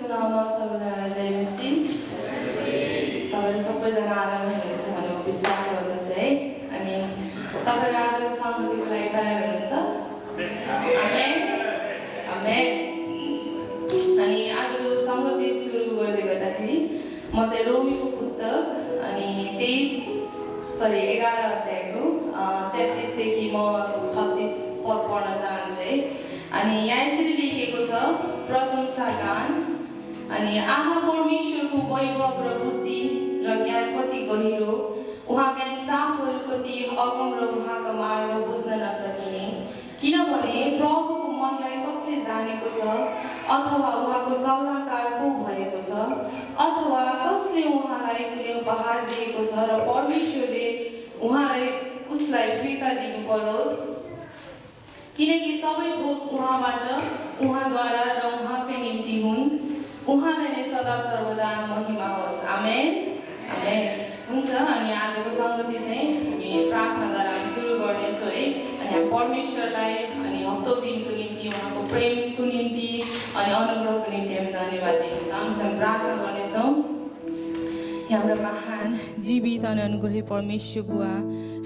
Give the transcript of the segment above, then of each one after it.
क्रिस्टको नाममा सबैजनालाई जय मसी। तपाईँहरू सबैजना आराम हुनुहुन्छ भन्ने म विश्वास गर्दछु है। अनि तपाईँहरू आजको सङ्गतिको लागि तयार हुनुहुन्छ? आमेन आमेन। अनि आजको सङ्गति सुरु गर्दै गर्दाखेरि म चाहिँ रोमीको पुस्तक अनि 11 अध्यायको 33 देखि म 36 पद पढ्न चाहन्छु है। अनि यहाँ यसरी लेखिएको छ, प्रशंसा गान। अनि आहा परमेश्वरको वैभव र बुद्धि र ज्ञान कति गहिरो, उहाँका इन्साफहरू कति अगम र उहाँका मार्ग बुझ्न नसकिने। किनभने प्रभुको मनलाई कसले जानेको छ, अथवा उहाँको सल्लाहकार को भएको छ, अथवा कसले उहाँलाई कुनै उपहार दिएको छ र परमेश्वरले उहाँलाई उसलाई फिर्ता दिनु परोस्। किनकि सबै थोक उहाँबाट, उहाँद्वारा र उहाँकै निम्ति हुन्। उहाँलाई नै सदा सर्वदा महिमा होस्। आमेन आमेन। हुन्छ। अनि आजको सङ्गति चाहिँ हामी प्रार्थनाद्वारा हामी सुरु गर्नेछौँ है। अनि हामी परमेश्वरलाई अनि हप्तौँ दिनको निम्ति, उहाँको प्रेमको निम्ति अनि अनुग्रहको निम्ति हामी धन्यवाद दिनेछौँ। हामी प्रार्थना गर्नेछौँ। हाम्रो महान जीवित अनि अनुग्रही परमेश्वर बुवा,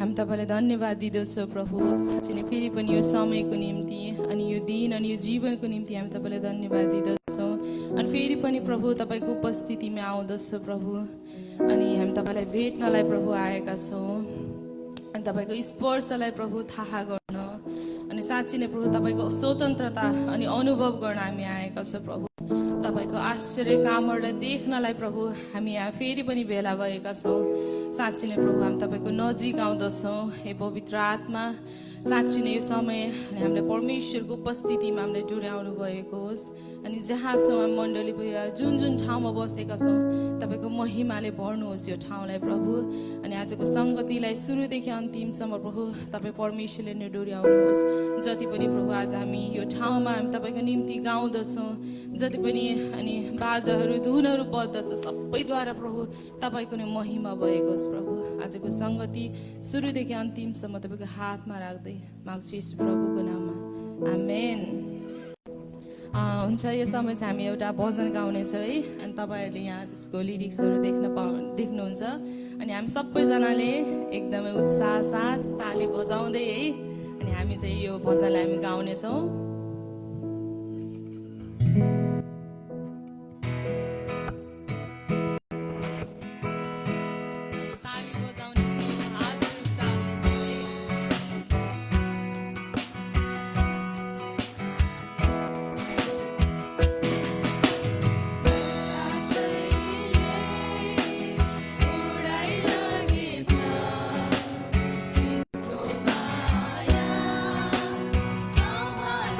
हामी तपाईँलाई धन्यवाद दिँदछौँ प्रभु। साँच्चै नै फेरि पनि यो समयको निम्ति अनि यो दिन अनि यो जीवनको निम्ति हामी तपाईँलाई धन्यवाद दिँदछौँ। अनि फेरि पनि प्रभु तपाईँको उपस्थितिमा आउँदछौँ प्रभु। अनि हामी तपाईँलाई भेट्नलाई प्रभु आएका छौँ। अनि तपाईँको स्पर्शलाई प्रभु थाहा गर्न अनि साँच्चै नै प्रभु तपाईँको स्वतन्त्रता अनि अनुभव गर्न हामी आएका छौँ प्रभु। तपाईँको आश्चर्य कामहरूलाई देख्नलाई प्रभु हामी यहाँ फेरि पनि भेला भएका छौँ। साँच्चै नै प्रभु हामी तपाईँको नजिक आउँदछौँ। हे पवित्र आत्मा, साँच्चै नै यो समय अनि हामीले परमेश्वरको उपस्थितिमा हामीले डोर्याउनु भएको होस्। अनि जहाँ छौँ हामी मण्डली परिवार जुन जुन ठाउँमा बसेका छौँ, तपाईँको महिमाले भर्नुहोस् यो ठाउँलाई प्रभु। अनि आजको सङ्गतिलाई सुरुदेखि अन्तिमसम्म प्रभु तपाईँ परमेश्वरले नै डोर्याउनुहोस्। जति पनि प्रभु आज हामी यो ठाउँमा हामी तपाईँको निम्ति गाउँदछौँ, जति पनि अनि बाजाहरू धुनहरू बज्दछ, सबैद्वारा प्रभु तपाईँको नै महिमा भएको होस् प्रभु। आजको सङ्गति सुरुदेखि अन्तिमसम्म तपाईँको हातमा राख्दै माग्छु यीशु प्रभुको नाममा। आमेन। हुन्छ। यो समय चाहिँ हामी एउटा भजन गाउनेछौँ है। अनि तपाईँहरूले यहाँ त्यसको लिरिक्सहरू देख्नुहुन्छ। अनि हामी सबैजनाले एकदमै उत्साह साथ ताली बजाउँदै है अनि हामी चाहिँ यो भजनलाई हामी गाउनेछौँ। Sama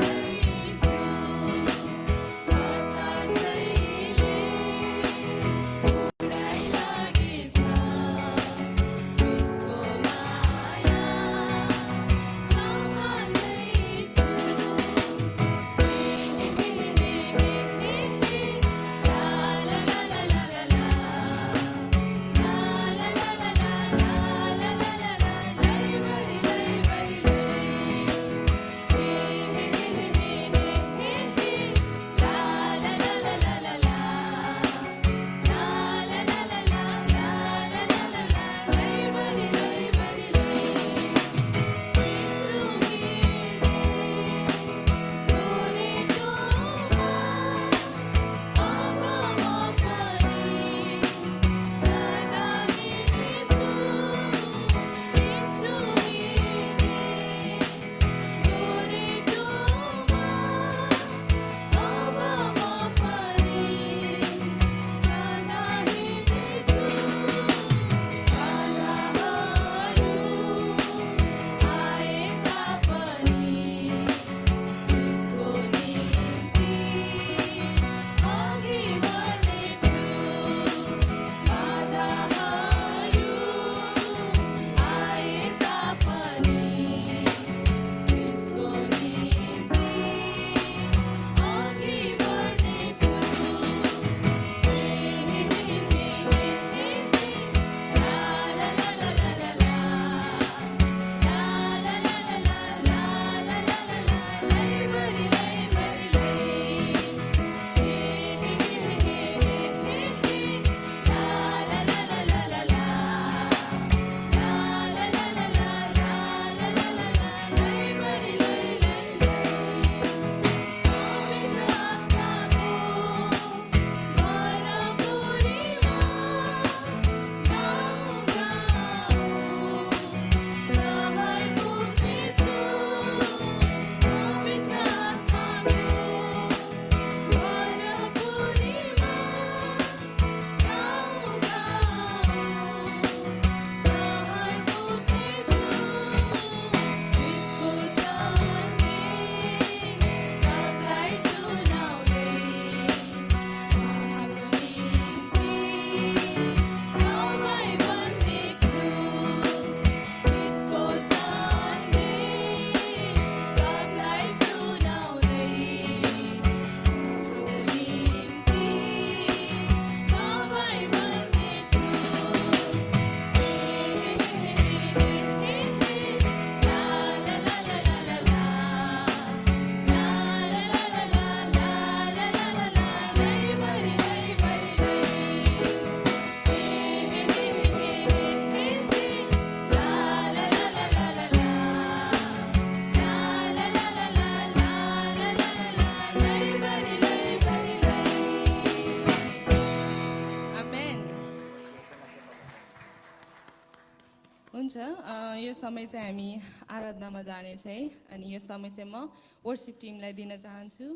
हुन्छ यो समय चाहिँ हामी आराधनामा जानेछ है अनि यो समय चाहिँ म वर्शिप टिमलाई दिन चाहन्छु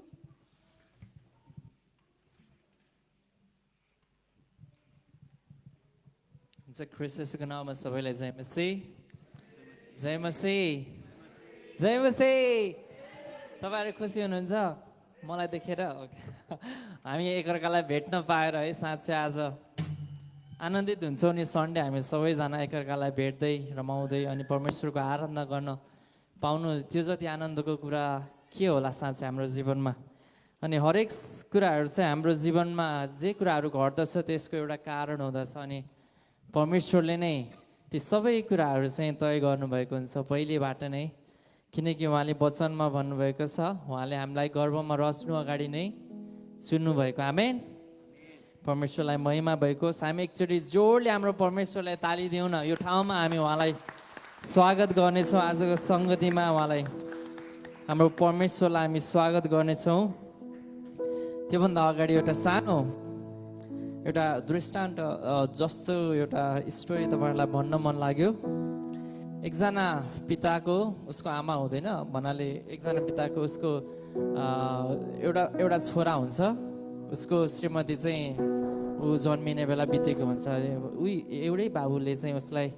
हुन्छ ख्रिस्ट येशूको नाममा सबैलाई जय मसीह जय मसीह जय मसीह तपाईहरु खुसी हुनुहुन्छ मलाई देखेर हामी एकअर्कालाई भेट्न पाएर है साँच्चै आज आनन्दित हुन्छौँ नि सन्डे हामी सबैजना एकअर्कालाई भेट्दै रमाउँदै अनि परमेश्वरको आराधना गर्न पाउनु त्यो जति आनन्दको कुरा के होला साँच्चै हाम्रो जीवनमा अनि हरेक कुराहरू चाहिँ हाम्रो जीवनमा जे कुराहरू घट्दछ त्यसको एउटा कारण हुँदछ अनि परमेश्वरले नै ती सबै कुराहरू चाहिँ तय गर्नुभएको हुन्छ पहिलेबाट नै किनकि उहाँले वचनमा भन्नुभएको छ उहाँले हामीलाई गर्भमा रच्नु अगाडि नै चुन्नुभएको आमेन परमेश्वरलाई महिमा भएको हामी एकचोटि जोडले हाम्रो परमेश्वरलाई ताली दिउँ न यो ठाउँमा हामी उहाँलाई स्वागत गर्नेछौँ आजको सङ्गतिमा उहाँलाई हाम्रो परमेश्वरलाई हामी स्वागत गर्नेछौँ त्योभन्दा अगाडि एउटा सानो एउटा दृष्टान्त जस्तो एउटा स्टोरी तपाईँहरूलाई भन्न मन लाग्यो एकजना पिताको उसको आमा हुँदैन भन्नाले एकजना पिताको उसको एउटा छोरा हुन्छ उसको श्रीमती चाहिँ ऊ जन्मिने बेला बितेको हुन्छ एउटै बाबुले चाहिँ उसलाई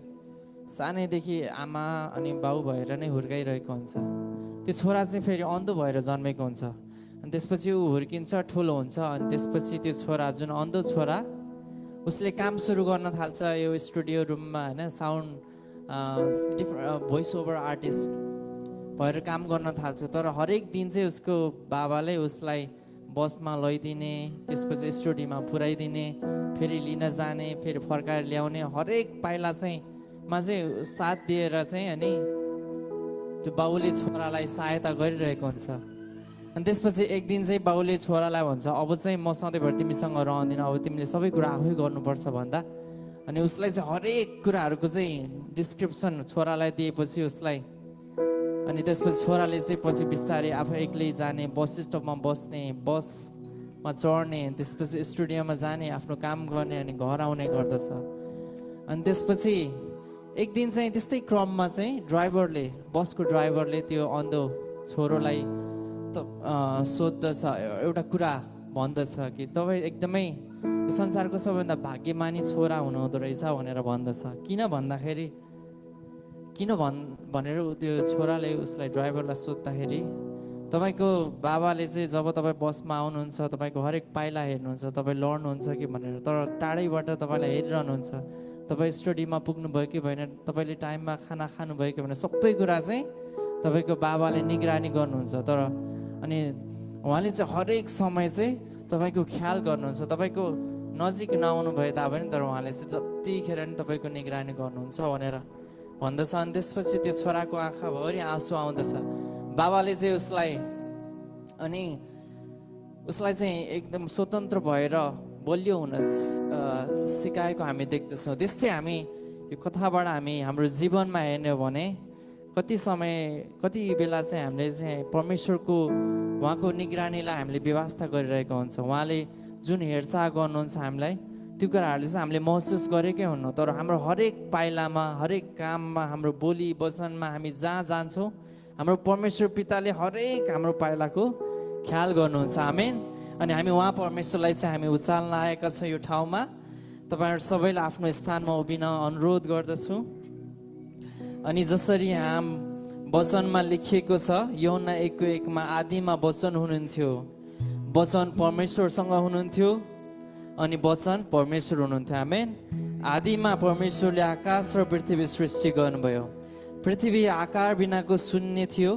सानैदेखि आमा अनि बाउ भएर नै हुर्काइरहेको हुन्छ त्यो छोरा चाहिँ फेरि अन्धो भएर जन्मेको हुन्छ अनि त्यसपछि ऊ हुर्किन्छ ठुलो हुन्छ अनि त्यसपछि त्यो छोरा जुन अन्धो छोरा उसले काम सुरु गर्न थाल्छ यो स्टुडियो रुममा होइन साउन्ड भोइस ओभर आर्टिस्ट भएर काम गर्न थाल्छ तर हरेक दिन चाहिँ उसको बाबाले उसलाई बसमा लैदिने त्यसपछि स्टुडियोमा पुर्याइदिने फेरि लिन जाने फेरि फर्काएर ल्याउने हरेक पाइला चाहिँ मा चाहिँ साथ दिएर चाहिँ अनि त्यो बाउले छोरालाई सहायता गरिरहेको हुन्छ अनि त्यसपछि एक दिन चाहिँ बाउले छोरालाई भन्छ अब चाहिँ म सधैँभरि तिमीसँग रहँदिनँ अब तिमीले सबै कुरा आफै गर्नुपर्छ भन्दा अनि उसलाई चाहिँ हरेक कुराहरूको चाहिँ डिस्क्रिप्सन छोरालाई दिएपछि उसलाई अनि त्यसपछि छोराले चाहिँ पछि बिस्तारै आफू एक्लै जाने बस स्टपमा बस्ने बसमा चढ्ने त्यसपछि स्टुडियोमा जाने आफ्नो काम गर्ने अनि घर आउने गर्दछ अनि त्यसपछि एक दिन चाहिँ त्यस्तै क्रममा चाहिँ बसको ड्राइभरले त्यो अन्धो छोरोलाई सोध्दछ एउटा कुरा भन्दछ कि तपाईँ एकदमै संसारको सबैभन्दा भाग्यमानी छोरा हुनुहुँदो रहेछ भनेर भन्दछ किन भन्दाखेरि भनेर त्यो छोराले उसलाई ड्राइभरलाई सोद्धाखेरि तपाईँको बाबाले चाहिँ जब तपाईँ बसमा आउनुहुन्छ तपाईँको हरेक पाइला हेर्नुहुन्छ तपाईँ लड्नुहुन्छ कि भनेर तर टाढैबाट तपाईँलाई हेरिरहनुहुन्छ तपाईँ स्टडीमा पुग्नुभयो कि भएन तपाईँले टाइममा खाना खानुभयो कि भनेर सबै कुरा चाहिँ तपाईँको बाबाले निगरानी गर्नुहुन्छ तर अनि उहाँले चाहिँ हरेक समय चाहिँ तपाईँको ख्याल गर्नुहुन्छ तपाईँको नजिक नआउनु भए तापनि तर उहाँले चाहिँ जतिखेर नि तपाईँको निगरानी गर्नुहुन्छ भनेर भन्दछ अनि त्यसपछि त्यो छोराको आँखाभरि आँसु आउँदछ बाबाले चाहिँ उसलाई चाहिँ एकदम स्वतन्त्र भएर बलियो हुन सिकाएको हामी देख्दछौँ त्यस्तै हामी यो कथाबाट हामी हाम्रो जीवनमा हेर्ने हो भने कति बेला चाहिँ हामीले चाहिँ परमेश्वरको उहाँको निगरानीलाई हामीले व्यवस्था गरिरहेको हुन्छ उहाँले जुन हेरचाह गर्नुहुन्छ हामीलाई त्यो कुराहरूले चाहिँ हामीले महसुस गरेकै हुन्न तर हाम्रो हरेक पाइलामा हरेक काममा हाम्रो बोली वचनमा हामी जहाँ जान्छौँ हाम्रो परमेश्वर पिताले हरेक हाम्रो पाइलाको ख्याल गर्नुहुन्छ आमेन अनि हामी उहाँ परमेश्वरलाई चाहिँ हामी उचाल्न आएका छौँ यो ठाउँमा तपाईँहरू सबैलाई आफ्नो स्थानमा उभिन अनुरोध गर्दछु अनि जसरी हाम वचनमा लेखिएको छ यूहन्ना 1:1 आदिमा वचन हुनुहुन्थ्यो वचन परमेश्वरसँग हुनुहुन्थ्यो अनि वचन परमेश्वर हुनुहुन्थ्यो आमेन आदिमा परमेश्वरले आकाश र पृथ्वी सृष्टि गर्नुभयो पृथ्वी आकार बिनाको शून्य थियो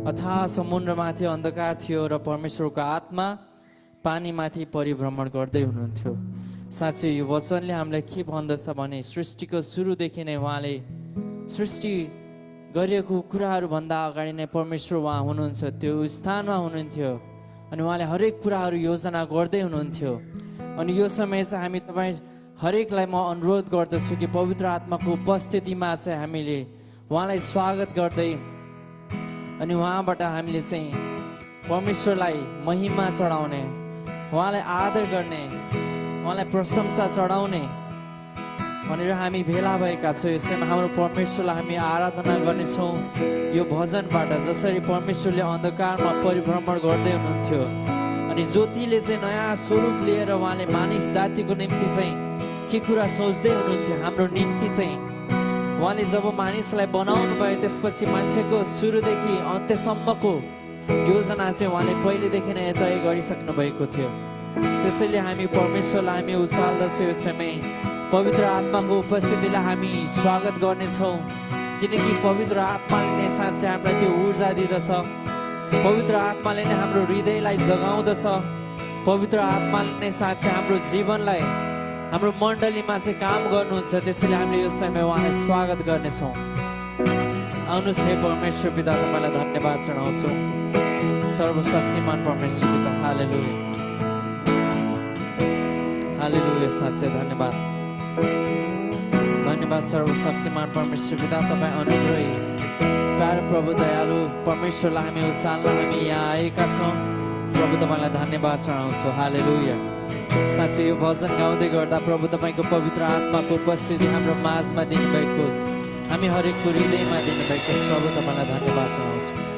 अथाह समुद्रमाथि अन्धकार थियो र परमेश्वरको आत्मा पानीमाथि परिभ्रमण गर्दै हुनुहुन्थ्यो साँच्चै यो वचनले हामीलाई के भन्दछ भने सृष्टिको सुरुदेखि नै उहाँले सृष्टि गरिएको कुराहरू भन्दा अगाडि नै परमेश्वर उहाँ हुनुहुन्छ त्यो स्थानमा हुनुहुन्थ्यो अनि उहाँले हरेक कुराहरू योजना गर्दै हुनुहुन्थ्यो अनि यो समय चाहिँ हामी तपाईँ हरेकलाई म अनुरोध गर्दछु कि पवित्र आत्माको उपस्थितिमा चाहिँ हामीले उहाँलाई स्वागत गर्दै अनि उहाँबाट हामीले चाहिँ परमेश्वरलाई महिमा चढाउने उहाँलाई आदर गर्ने उहाँलाई प्रशंसा चढाउने भनेर हामी भेला भएका छौँ। यसैमा हाम्रो परमेश्वरलाई हामी आराधना गर्नेछौँ यो भजनबाट, जसरी परमेश्वरले अन्धकारमा परिभ्रमण गर्दै हुनुहुन्थ्यो अनि ज्योतिले चाहिँ नयाँ स्वरूप लिएर उहाँले मानिस जातिको निम्ति चाहिँ के कुरा सोच्दै हुनुहुन्थ्यो हाम्रो निम्ति चाहिँ। उहाँले जब मानिसलाई बनाउनु भयो त्यसपछि मान्छेको सुरुदेखि अन्त्यसम्मको योजना चाहिँ उहाँले पहिलेदेखि नै तय गरिसक्नु भएको थियो। त्यसैले हामी परमेश्वरलाई हामी उचाल्दछौँ यो समय। पवित्र आत्माको उपस्थितिलाई हामी स्वागत गर्नेछौँ, किनकि पवित्र आत्माले नै साँच्चै हामीलाई त्यो ऊर्जा दिँदछ। पवित्र आत्माले नै हाम्रो हृदयलाई जगाउँदछ। पवित्र आत्माले नै साँच्चै हाम्रो जीवनलाई, हाम्रो मण्डलीमा चाहिँ काम गर्नुहुन्छ। त्यसैले हामीले यो समय उहाँलाई स्वागत गर्नेछौँ। आउनुहोस् हे परमेश्वर पिता, तपाईँलाई धन्यवाद चढाउँछौँ। सर्वशक्तिमान परमेश्वर पिता, हालेलुया हालेलुया। साँच्चै धन्यवाद धन्यवाद सर्वशक्तिमान परमेश्वर पिता, तपाईँ अनुग्रही प्यारो प्रभु दयालु परमेश्वरलाई हामी उचाल्न हामी यहाँ आएका छौँ। प्रभु तपाईँलाई धन्यवाद चढाउँछौँ। हालेलुया। साँच्चै यो भजन गाउँदै गर्दा प्रभु तपाईँको पवित्र आत्माको उपस्थिति हाम्रो माझमा दिनुभएको होस्, हामी हरेकको हृदयमा दिनुभएको होस्। प्रभु तपाईँलाई धन्यवाद चढाउँछौँ।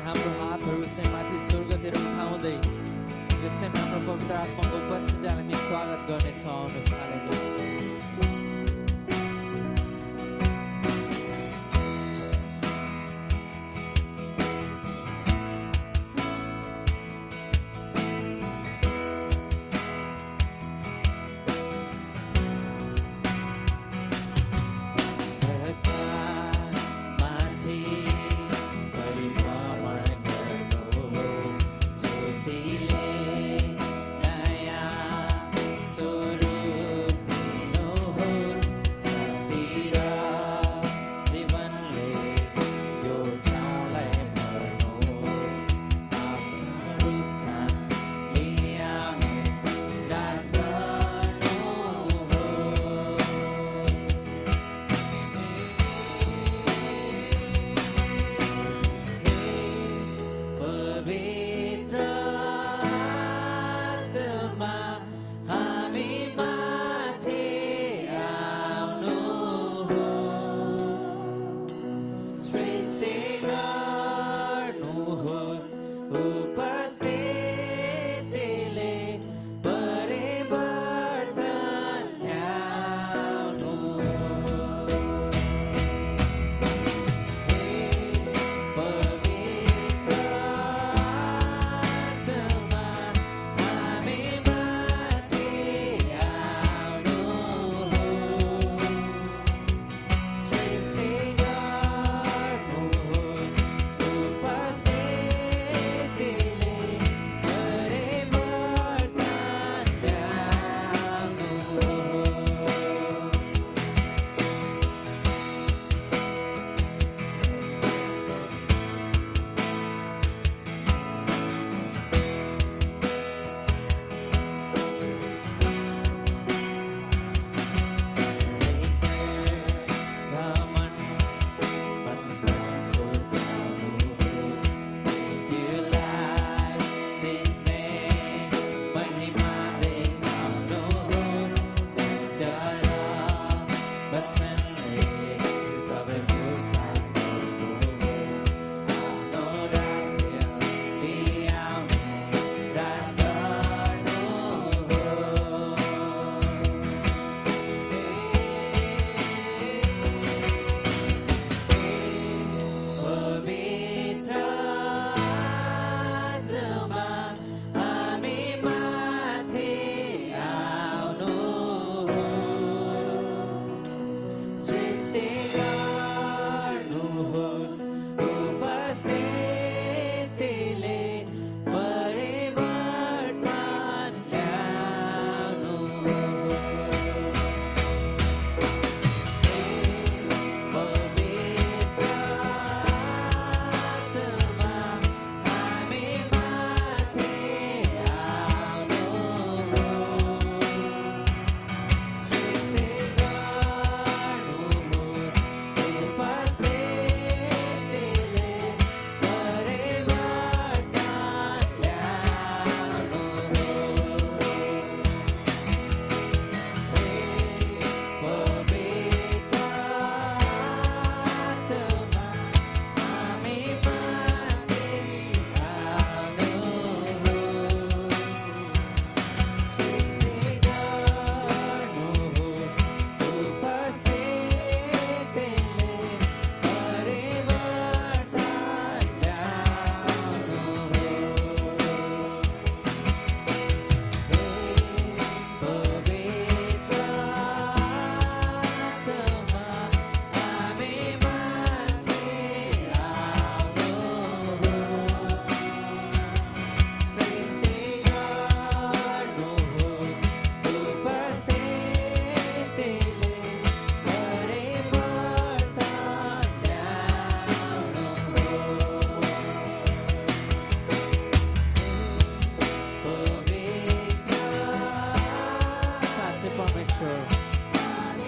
हाम्रो हातहरू चाहिँ माथि स्वर्गतिर उठाउँदै यसैमा हाम्रो पवित्र आत्माको उपस्थितिलाई हामी स्वागत गर्नेछौँ। आउनुहोस्। हालेलुया। Naya Suru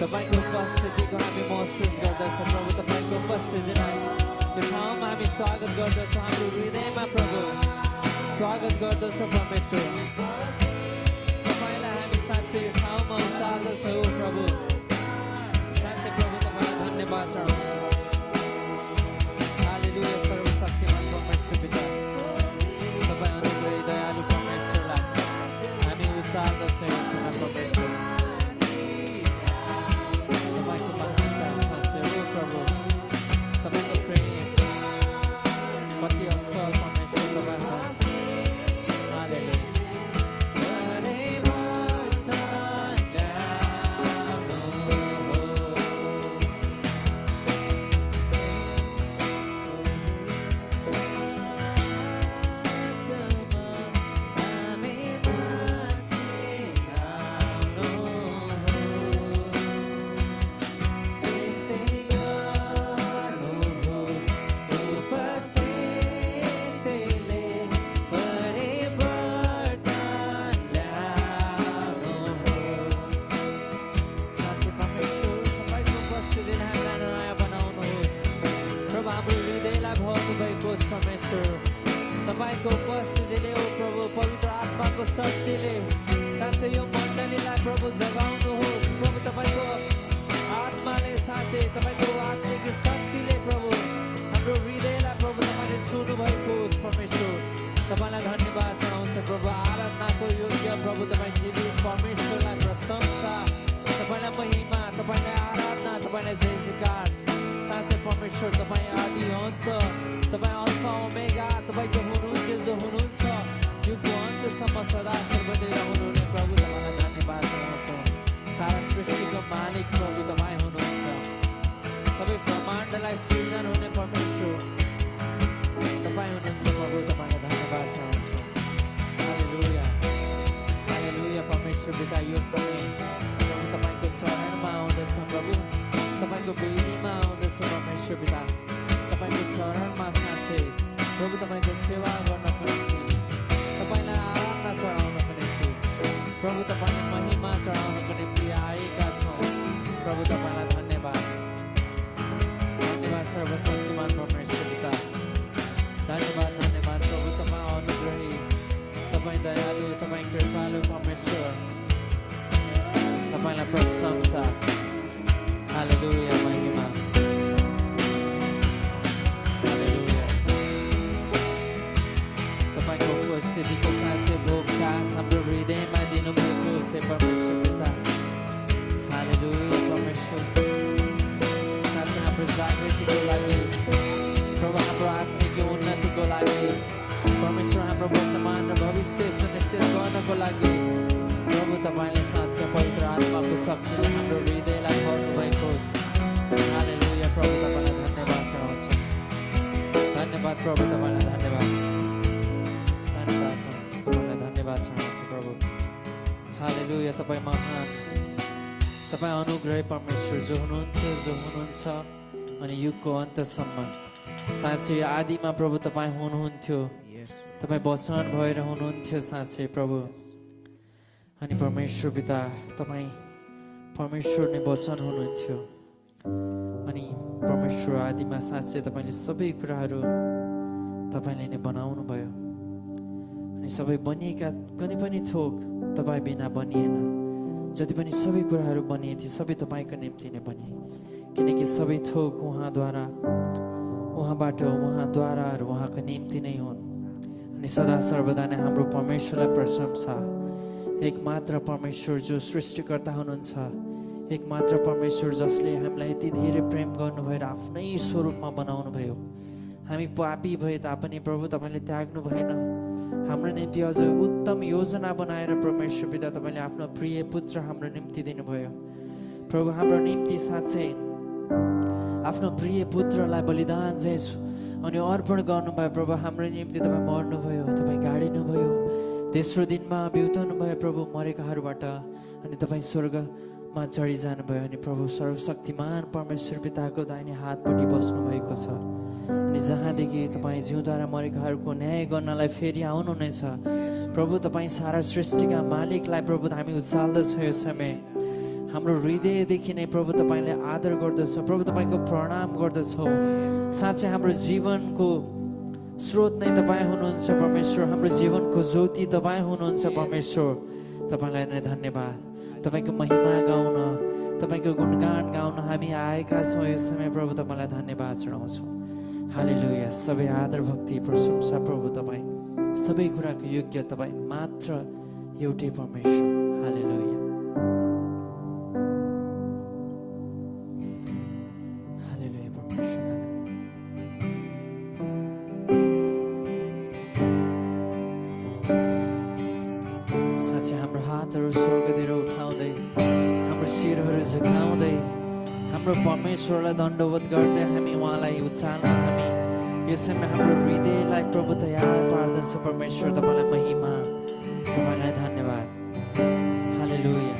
तपाईँको उपस्थितिको हामी महसुस गर्दछौँ प्रभु तपाईँको उपस्थितिलाई यो ठाउँमा हामी स्वागत गर्दछौँ हाम्रो हृदयमा प्रभु स्वागत गर्दछौँ परमेश्वर तपाईँलाई हामी साँच्चै यो ठाउँमा उचाल्दछौँ प्रभु साँच्चै प्रभु तपाईँलाई धन्यवाद चढाउँछौँ हालेलुया सर्वशक्तिमान परमेश्वर पिता तपाईँ अनुग्रही दयालु परमेश्वरलाई हामी उचाल्दछौँ यो समय परमेश्वर तपाईँको महानता साँच्चै हो प्रभु तपाईँको प्रेम कति असल परमेश्वर तपाईँ हुनुहुन्छ हालेलुया तपाईँको उपस्थितिले ओ प्रभु पवित्र आत्माको शक्तिले साँच्चै यो मण्डलीलाई प्रभु जगाउनुहोस् प्रभु तपाईँको आत्माले साँच्चै तपाईँको आत्मिक शक्तिले प्रभु हाम्रो हृदयलाई प्रभु तपाईँले छुनुभएको होस् परमेश्वर तपाईँलाई धन्यवाद चढाउँछ प्रभु आराधनाको योग्य प्रभु तपाईँ जीवित परमेश्वरलाई प्रशंसा तपाईँलाई महिमा तपाईँलाई आराधना तपाईँलाई जय जयकार साँच्चै परमेश्वर तपाईँ आदि अन्त तपाईँ अल्फा ओमेगा तपाईँ जो हुनुहुन्छ युगको अन्तसम्म सदा सर्वदै रहनुहुने प्रभु तपाईँलाई धन्यवाद चढाउँछौँ सारा सृष्टिको मालिक प्रभु तपाईँ हुनुहुन्छ सबै ब्रह्माण्डलाई सृजन हुने परमेश्वर तपाईँ हुनुहुन्छ प्रभु तपाईँलाई धन्यवाद चढाउँछौँ हालेलुया हालेलुया परमेश्वर पिता यो समय प्रभु तपाईँको चरणमा आउँदछौँ प्रभु तपाईँको बेदीमा आउँदछौँ परमेश्वर पिता तपाईँको चरणमा साँच्चै प्रभु तपाईँको सेवा गर्नको निम्ति तपाईँलाई आराधना चढाउनको निम्ति प्रभु तपाईँलाई महिमा चढाउनको निम्ति आएका छौँ प्रभु तपाईँलाई धन्यवाद धन्यवाद सर्वशक्तिमान परमेश्वर पिता धन्यवाद धन्यवाद प्रभु तपाईँ अनुग्रही तपाईँ दयालु तपाईँ कृपालु परमेश्वर तपाईँलाई प्रशंसा हालेलुया महिमा तपाईँको उपस्थितिको साँच्चै भोगकास हाम्रो हृदयमा दिनुभएको से परमेश्वर पिता हालेलुया परमेश्वर साँच्चै हाम्रो जागृतिको लागि प्रभु हाम्रो आत्मिक उन्नतिको लागि परमेश्वर हाम्रो वर्तमान र भविष्य सुनिश्चित गर्नको लागि प्रभु तपाईँले साँच्चै पवित्र आत्माको शक्तिले हाम्रो हृदयलाई भर्नुभएको होस् हालेलुया प्रभु तपाईँलाई धन्यवाद चढाउँछु धन्यवाद प्रभु तपाईँलाई धन्यवाद तपाईँलाई धन्यवाद चढाउँछु प्रभु हालेलुया तपाईँ महान तपाईँ अनुग्रही परमेश्वर जो हुनुहुन्थ्यो जो हुनुहुन्छ अनि युगको अन्तसम्म साँच्चै आदिमा प्रभु तपाईँ हुनुहुन्थ्यो तपाईँ वचन भएर हुनुहुन्थ्यो साँच्चै प्रभु अनि परमेश्वर पिता तपाईँ परमेश्वर नै वचन हुनुहुन्थ्यो अनि परमेश्वर आदिमा साँच्चै तपाईँले सबै कुराहरू तपाईँले नै बनाउनु भयो अनि सबै बनिएका कुनै पनि थोक तपाईँ बिना बनिएन जति पनि सबै कुराहरू बनिए ती सबै तपाईँको निम्ति नै बनिए किनकि सबै थोक उहाँद्वारा उहाँबाट उहाँद्वारा र उहाँको निम्ति नै हुन् अनि सदा सर्वदा नै हाम्रो परमेश्वरलाई प्रशंसा एकमात्र परमेश्वर जो सृष्टिकर्ता हुनुहुन्छ एकमात्र परमेश्वर जसले हामीलाई यति धेरै प्रेम गर्नुभयो र आफ्नै स्वरूपमा बनाउनु भयो हामी पापी भए तापनि प्रभु तपाईँले त्याग्नु भएन हाम्रो निम्ति अझ उत्तम योजना बनाएर परमेश्वर पिता तपाईँले आफ्नो प्रिय पुत्र हाम्रो निम्ति दिनुभयो प्रभु हाम्रो निम्ति साँच्चै आफ्नो प्रिय पुत्रलाई बलिदान चाहिँ अनि अर्पण गर्नुभयो प्रभु हाम्रो निम्ति तपाईँ मर्नुभयो तपाईँ गाडिनुभयो तेस्रो दिनमा बिउताउनु भयो प्रभु मरेकाहरूबाट अनि तपाईँ स्वर्गमा चढी जानुभयो अनि प्रभु सर्वशक्तिमान परमेश्वर पिताको दाहिने हातपट्टि बस्नु भएको छ अनि जहाँदेखि तपाईँ जिउँदा र मरेकाहरूको न्याय गर्नलाई फेरि आउनुहुनेछ प्रभु तपाईँ सारा सृष्टिका मालिकलाई प्रभु हामी उचाल्दछौँ यो समय हाम्रो हृदयदेखि नै प्रभु तपाईँले आदर गर्दछौँ, प्रभु तपाईँको प्रणाम गर्दछौँ। साँच्चै हाम्रो जीवनको स्रोत नै तपाईँ हुनुहुन्छ परमेश्वर, हाम्रो जीवनको ज्योति तपाईँ हुनुहुन्छ परमेश्वर। तपाईँलाई नै धन्यवाद। तपाईँको महिमा गाउन, तपाईँको गुणगान गाउन हामी आएका छौँ यो समय प्रभु। तपाईँलाई धन्यवाद चढाउँछौँ। हालेलुया। सबै आदर भक्ति प्रशंसा प्रभु तपाईँ, सबै कुराको योग्य तपाईँ मात्र एउटै परमेश्वर। हालेलुया। हालेलुया परमेश्वर। साँच्चै हाम्रो हातहरू स्वर्गतिर उठाउँदै, हाम्रो शिरहरू झुकाउँदै, हाम्रो परमेश्वरलाई दण्डवत गर्दै हामी उहाँलाई उचाल्न, हामी यो समय हाम्रो हृदयलाई प्रभु तयार पार्दछ परमेश्वर। तपाईँलाई महिमा, तपाईँलाई धन्यवाद। हालेलुया।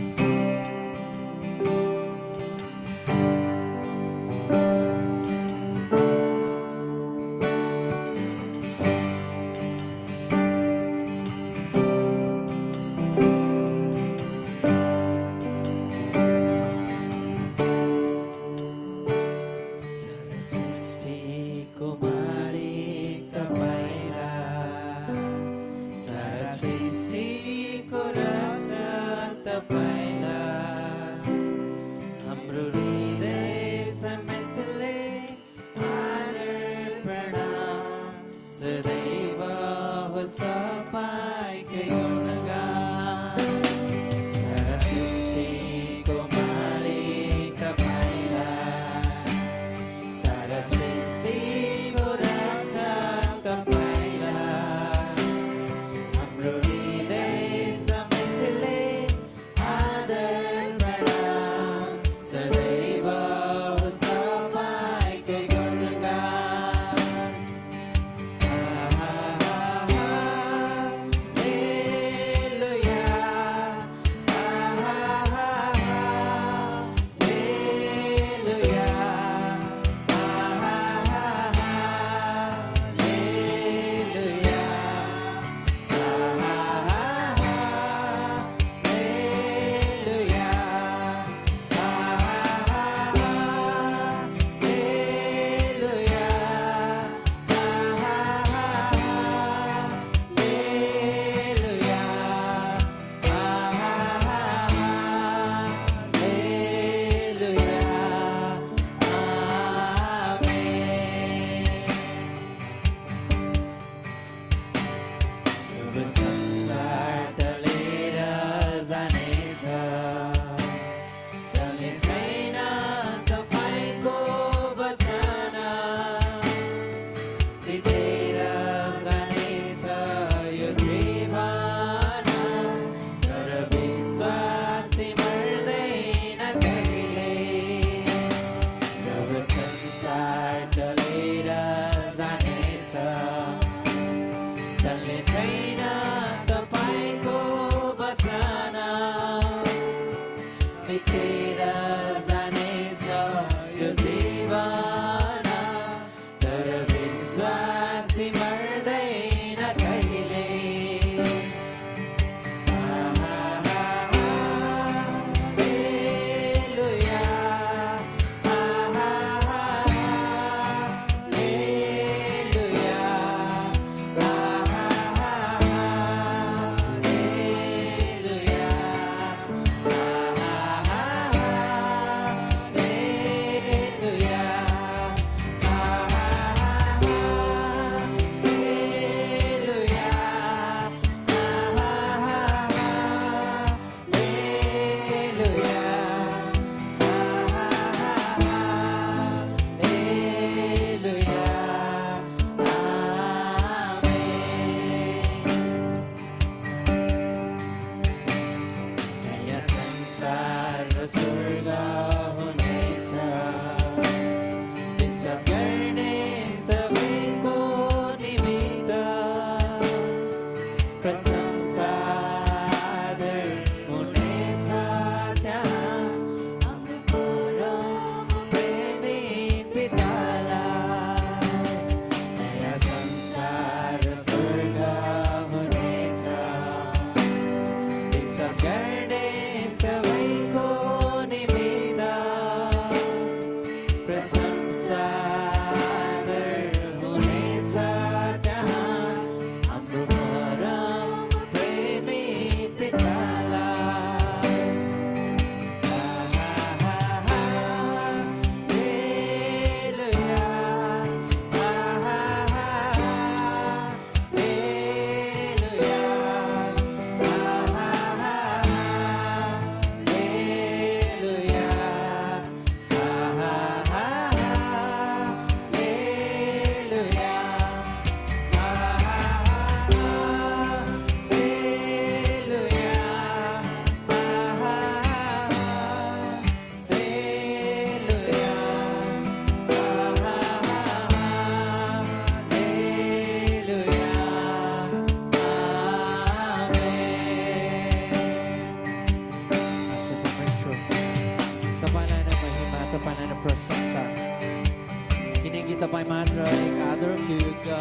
तपाईँ मात्र एक आदरको योग्य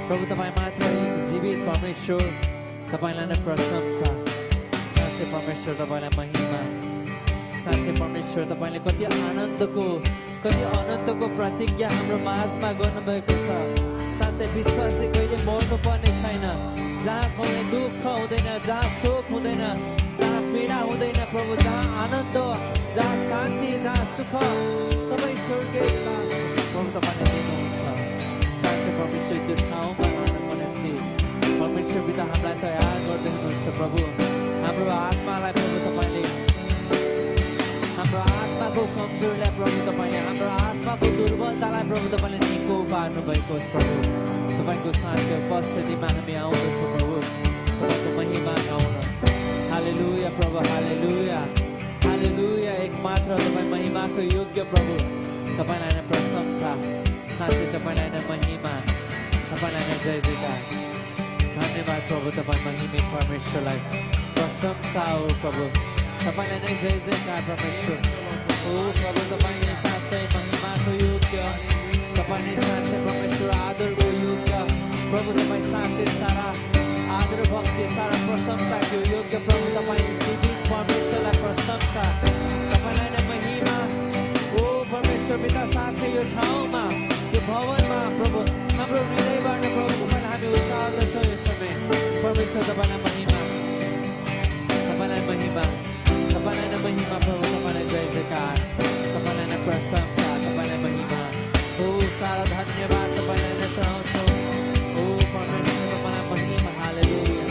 प्रभु तपाईँ मात्र एक जीवित परमेश्वर तपाईँलाई नै प्रशंसा साँच्चै परमेश्वर तपाईँलाई महिमा साँच्चै परमेश्वर तपाईँले कति अनन्तको प्रतिज्ञा हाम्रो माझमा गर्नुभएको छ साँच्चै विश्वासी कहिले मर्नु पर्ने छैन जहाँ कुनै दुःख हुँदैन जहाँ शोक हुँदैन जहाँ पीडा हुँदैन प्रभु जहाँ आनन्द जहाँ शान्ति जहाँ सुख सबै स्वर्गीय प्रभु तपाईँले दिनुहुन्छ साँच्चै परमेश्वर त्यो ठाउँमा लानको निम्ति परमेश्वर पिता हामीलाई तयार गर्दै हुनुहुन्छ प्रभु हाम्रो आत्मालाई प्रभु तपाईँले हाम्रो आत्माको कमजोरीलाई प्रभु तपाईँले हाम्रो आत्माको दुर्बलतालाई प्रभु तपाईँले निको पार्नु भएको होस् प्रभु तपाईँको साँचो उपस्थितिमा हामी आउँदछौँ प्रभु तपाईँको महिमा गाउन हालेलुया प्रभु हालेलुया हालेलुया एकमात्र तपाईँ महिमाको योग्य प्रभु तपाईँलाई नै प्रशंसा साँच्चै तपाईँलाई नै महिमा तपाईँलाई नै जय जयकार धन्यवाद प्रभु तपाईँ महिमित परमेश्वरलाई प्रशंसा हो प्रभु तपाईँलाई नै जय जयकार परमेश्वर ओ प्रभु तपाईँ नै साँच्चै महिमाको योग्य तपाईँ नै साँच्चै परमेश्वर आदरको योग्य प्रभु तपाईँ साँच्चै सारा आदर भक्ति सारा प्रशंसाको योग्य प्रभु तपाईँ जीवित परमेश्वरलाई प्रशंसा तपाईँलाई नै महिमा ओ परमेश्वर पिता साँच्चै यो ठाउँमा यो भवनमा प्रभु हाम्रो हृदयबाट प्रभु तपाईँलाई हामी उचाल्दछौँ यस समय परमेश्वर तपाईँलाई महिमा तपाईँलाई महिमा तपाईँलाई नै महिमा प्रभु तपाईँलाई जय जयकार तपाईँलाई नै प्रशंसा तपाईँलाई महिमा ओ सारा धन्यवाद तपाईँलाई नै चढाउँछौँ ओ परमेश्वर तपाईँलाई महिमा हालेलुया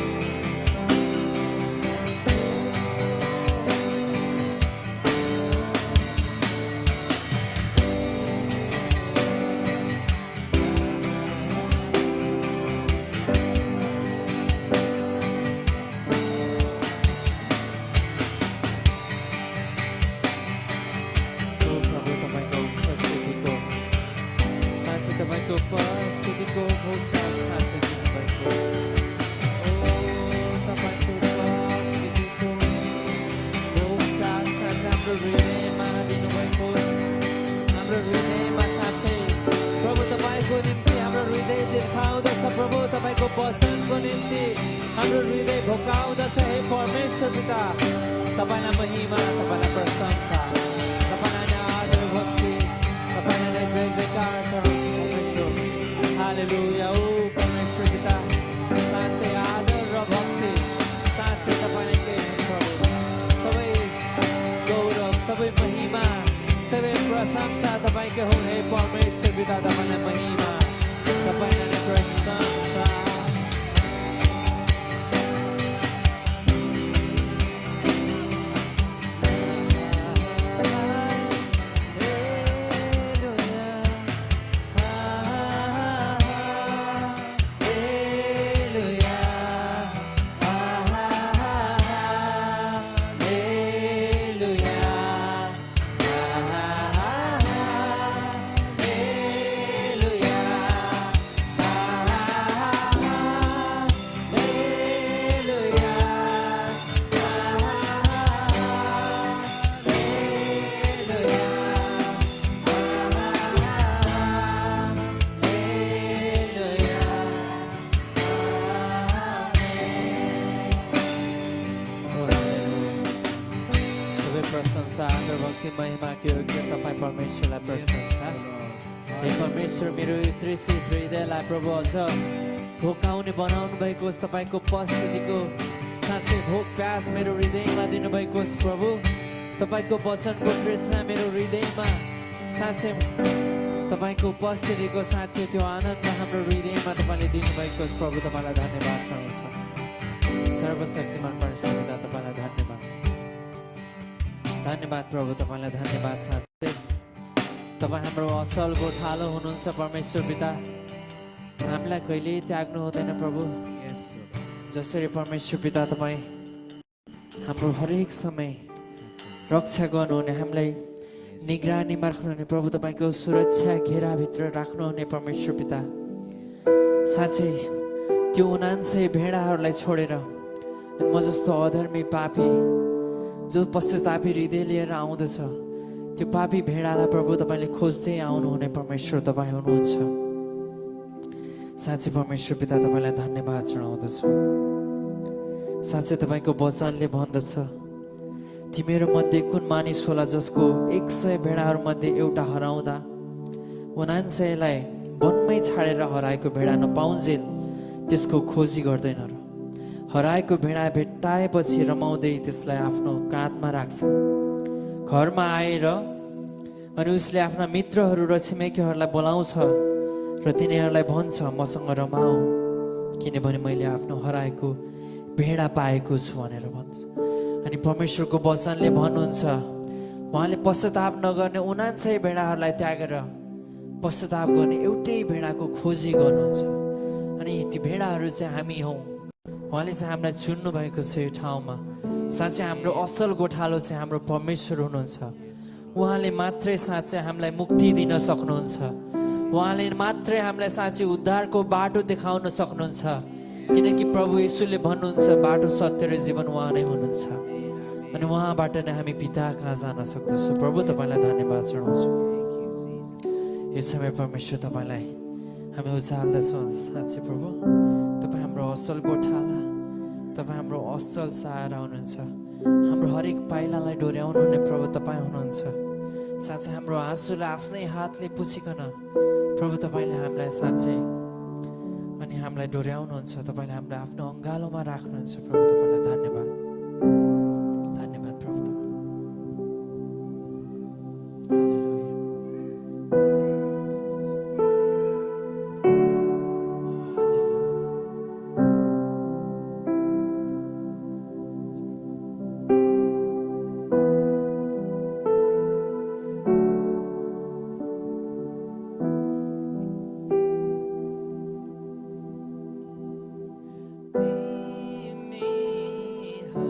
तपाईँको उपस्थितिको भोग्दा साँच्चै दिनुभएको ओ तपाईँको उपस्थितिको भोग्दा साँच्चै हाम्रो हृदयमा दिनुभएको हाम्रो हृदयमा साँच्चै प्रभु तपाईँको निम्ति हाम्रो हृदय देखाउँदछ प्रभु तपाईँको वचनको निम्ति हाम्रो हृदय भोकाउँदछ हे परमेश्वर पिता तपाईँलाई महिमा तपाईँलाई प्रशंसा तपाईँलाई नै आदर भक्ति तपाईँलाई नै जय जयकार चढाउँछु हालेलुया ओ परमेश्वर पिता साँच्चै आदर र भक्ति साँच्चै तपाईँकै प्रभु सबै गौरव सबै महिमा सबै प्रशंसा तपाईँकै हो हे परमेश्वर पिता तपाईँलाई महिमा तपाईँलाई नै प्रशंसा महिमाको योग्य तपाईँ परमेश्वरलाई प्रशंसा हे परमेश्वर मेरो तृषित हृदयलाई प्रभु अझ भोकाउने बनाउनु भएको होस् तपाईँको उपस्थितिको साँच्चै भोक प्यास मेरो हृदयमा दिनुभएको होस् प्रभु तपाईँको वचनको तृष्णा मेरो हृदयमा साँच्चै तपाईँको उपस्थितिको साँच्चै त्यो आनन्द हाम्रो हृदयमा तपाईँले दिनुभएको होस् प्रभु तपाईँलाई धन्यवाद चढाउँछ सर्वशक्तिमान परमेश्वर पिता तपाईँलाई धन्यवाद धन्यवाद प्रभु तपाईँलाई धन्यवाद साँच्चै तपाईँ हाम्रो असल गोठालो हुनुहुन्छ परमेश्वर पिता हामीलाई कहिल्यै त्याग्नु हुँदैन प्रभु जसरी परमेश्वर पिता तपाईँ हाम्रो हरेक समय रक्षा गर्नुहुने हामीलाई निगरानीमा राख्नुहुने प्रभु तपाईँको सुरक्षा घेराभित्र राख्नुहुने परमेश्वर पिता साँच्चै त्यो 99 भेडाहरूलाई छोडेर म जस्तो अधर्मी पापी जो पश्चातापी हृदय लिएर आउँदछ त्यो पापी भेडालाई प्रभु तपाईँले खोज्दै आउनुहुने परमेश्वर तपाईँ हुनुहुन्छ। साँच्चै परमेश्वर पिता तपाईँलाई धन्यवाद जनाउँदछु। साँच्चै तपाईँको वचनले भन्दछ तिमीहरू मध्ये कुन मानिस होला जसको 100 भेडाहरूमध्ये एउटा हराउँदा 99लाई वनमै छाडेर हराएको भेडा नपाउन्जेल त्यसको खोजी गर्दैन र हराएको भेडा भेट्टाएपछि रमाउँदै त्यसलाई आफ्नो काँधमा राख्छ। घरमा आएर अनि उसले आफ्ना मित्रहरू र छिमेकीहरूलाई बोलाउँछ र तिनीहरूलाई भन्छ मसँग रमाऊ किनभने मैले आफ्नो हराएको भेडा पाएको छु भनेर भन्छ। अनि परमेश्वरको वचनले भन्नुहुन्छ उहाँले पश्चाताप नगर्ने 99 भेडाहरूलाई त्यागेर पश्चाताप गर्ने एउटै भेडाको खोजी गर्नुहुन्छ। अनि ती भेडाहरू चाहिँ हामी हौँ। उहाँले चाहिँ हामीलाई चुन्नु भएको छ यो ठाउँमा। साँच्चै हाम्रो असल गोठालो चाहिँ हाम्रो परमेश्वर हुनुहुन्छ। उहाँले मात्रै साँच्चै हामीलाई मुक्ति दिन सक्नुहुन्छ। उहाँले मात्रै हामीलाई साँच्चै उद्धारको बाटो देखाउन सक्नुहुन्छ। किनकि प्रभु येशूले भन्नुहुन्छ बाटो सत्य र जीवन उहाँ नै हुनुहुन्छ अनि उहाँबाट नै हामी पिता कहाँ जान सक्दछौँ। प्रभु तपाईँलाई धन्यवाद जनाउँछु। यो समय परमेश्वर तपाईँलाई हामी उचाल्दछौँ। साँच्चै प्रभु तपाईँ हाम्रो असल गोठाला, तपाईँ हाम्रो असल सहारा हुनुहुन्छ। हाम्रो हरेक पाइलालाई डोर्याउनु हुने प्रभु तपाईँ हुनुहुन्छ। साँच्चै हाम्रो आँसुलाई आफ्नै हातले पुछिकन प्रभु तपाईँले हामीलाई साँच्चै अनि हामीलाई डोर्याउनुहुन्छ। तपाईँले हामीलाई आफ्नो अङ्गालोमा राख्नुहुन्छ। प्रभु तपाईँलाई धन्यवाद, धन्यवाद प्रभु तपाईँ। तिमी हो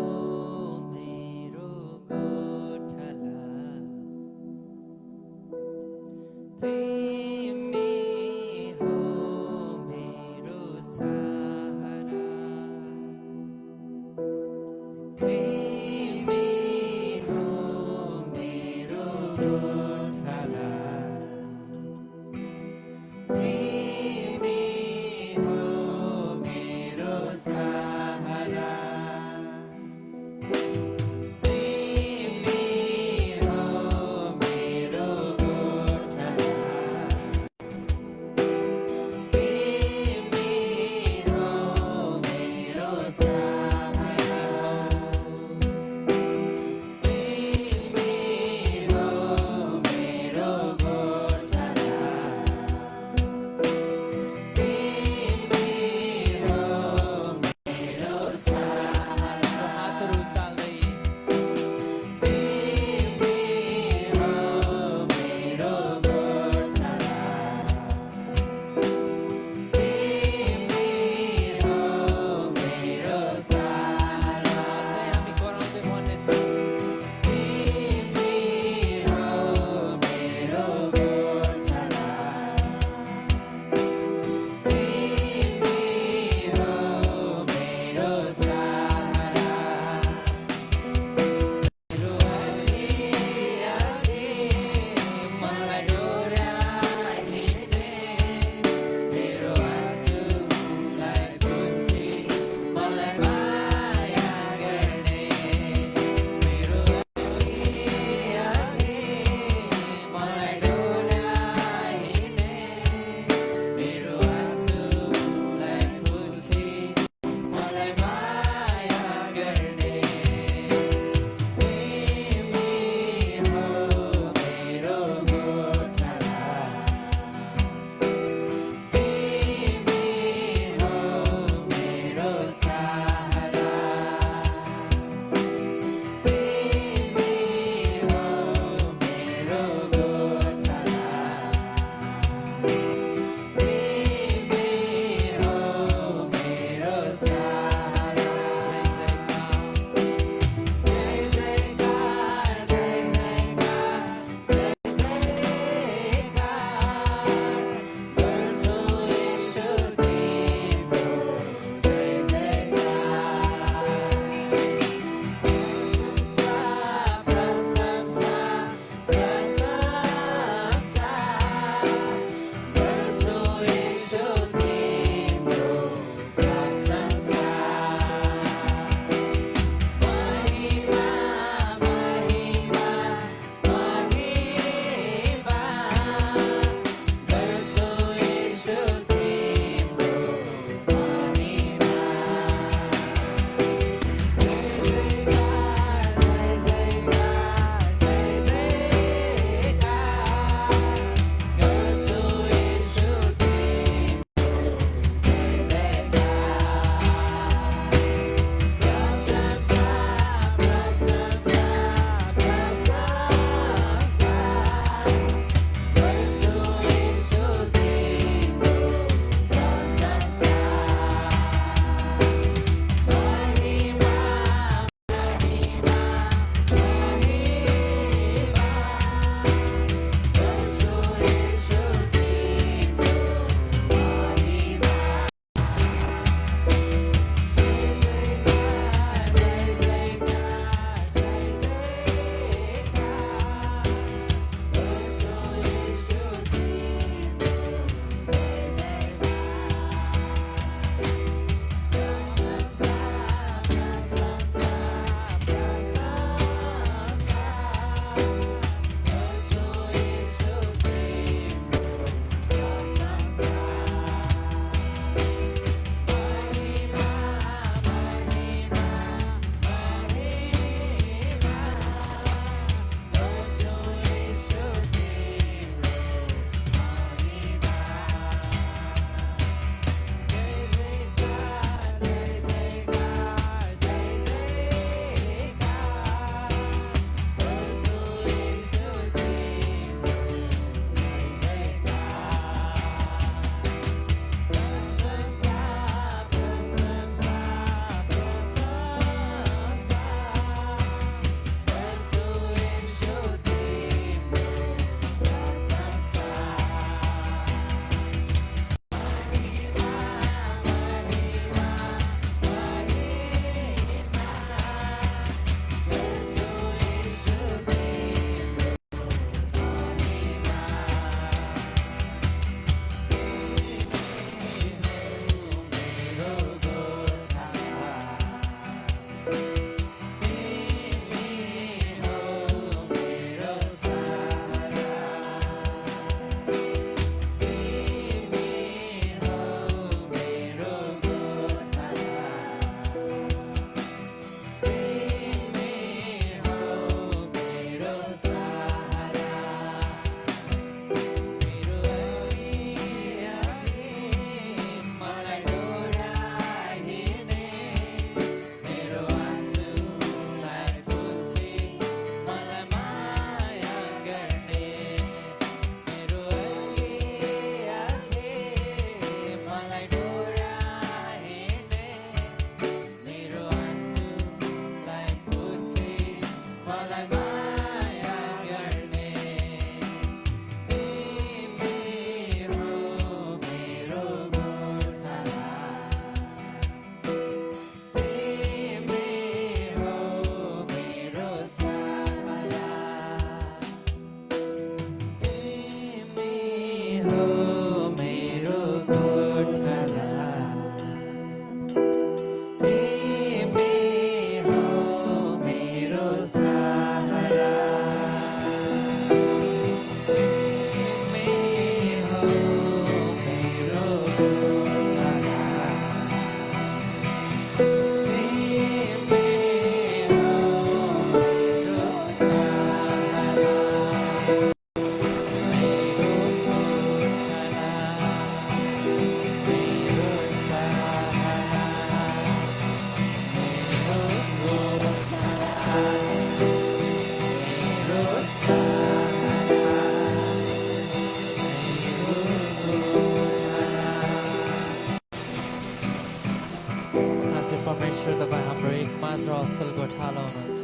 असल गोठालो हुनुहुन्छ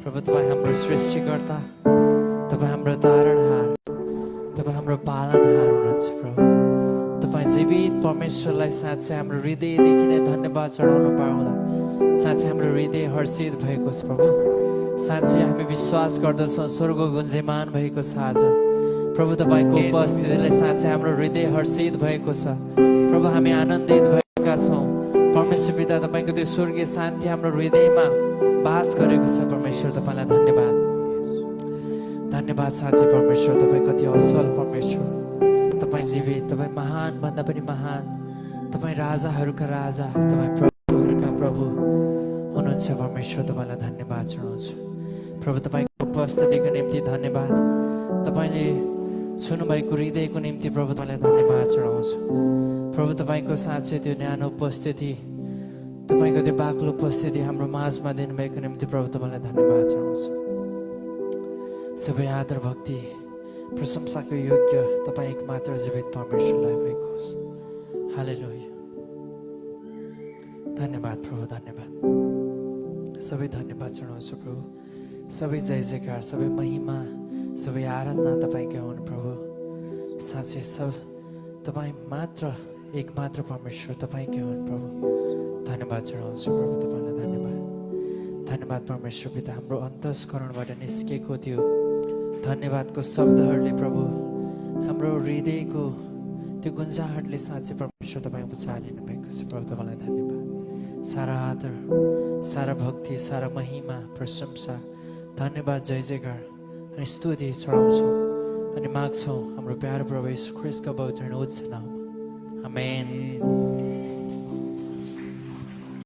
प्रभु तपाईँ हाम्रो सृष्टिकर्ता तपाईँ हाम्रो तारणहार तपाईँ हाम्रो पालनहार हुनुहुन्छ प्रभु तपाईँ जीवित परमेश्वरलाई साँच्चै हाम्रो हृदयदेखि नै धन्यवाद चढाउनु पाउँदा साँच्चै हाम्रो हृदय हर्षित भएको छ प्रभु साँच्चै हामी विश्वास गर्दछौँ स्वर्ग गुन्जेमान भएको छ आज प्रभु तपाईँको उपस्थितिले साँच्चै हाम्रो हृदय हर्षित भएको छ प्रभु हामी आनन्दित भएका छौँ परमेश्वर पिता तपाईँको त्यो स्वर्गीय शान्ति हाम्रो हृदयमा बास गरेको छ परमेश्वर तपाईँलाई धन्यवाद धन्यवाद साँच्चै परमेश्वर तपाईँ कति असल परमेश्वर तपाईँ जीवित तपाईँ महान भन्दा पनि महान तपाईँ राजाहरूका राजा तपाईँ प्रभुहरूका प्रभु हुनुहुन्छ परमेश्वर तपाईँलाई धन्यवाद चढाउँछु प्रभु तपाईँको उपस्थितिको निम्ति धन्यवाद तपाईँले छुनुभएको हृदयको निम्ति प्रभु तपाईँलाई धन्यवाद चढाउँछु प्रभु तपाईँको साँच्चै त्यो न्यानो उपस्थिति तपाईँको त्यो बाक्लो उपस्थिति हाम्रो माझमा दिनुभएको निम्ति प्रभु तपाईँलाई धन्यवाद चढाउँछु सबै आदर भक्ति प्रशंसाको योग्य तपाईँ एक मात्र जीवित परमेश्वरलाई भएको होस् हालेलुया धन्यवाद प्रभु धन्यवाद सबै धन्यवाद चढाउँछु प्रभु सबै जय जयकार सबै महिमा सबै आराधना तपाईँकै हुन् प्रभु साँच्चै सब तपाईँ मात्र एक मात्र परमेश्वर तपाईँकै हुन् प्रभु धन्यवाद चढाउँछु प्रभु तपाईँलाई धन्यवाद धन्यवाद परमेश्वर पिता हाम्रो अन्तस्करणबाट निस्केको त्यो धन्यवादको शब्दहरूले प्रभु हाम्रो हृदयको त्यो गुन्जाहटले साँच्चै परमेश्वर तपाईँ उचालिनु भएको छ प्रभु तपाईँलाई धन्यवाद सारा आदर सारा भक्ति सारा महिमा प्रशंसा धन्यवाद जय जयकार अनि स्तुति चढाउँछौँ अनि माग्छौँ हाम्रो प्यारो प्रभु यीशु ख्रीष्टको पवित्र उच्च नाम आमेन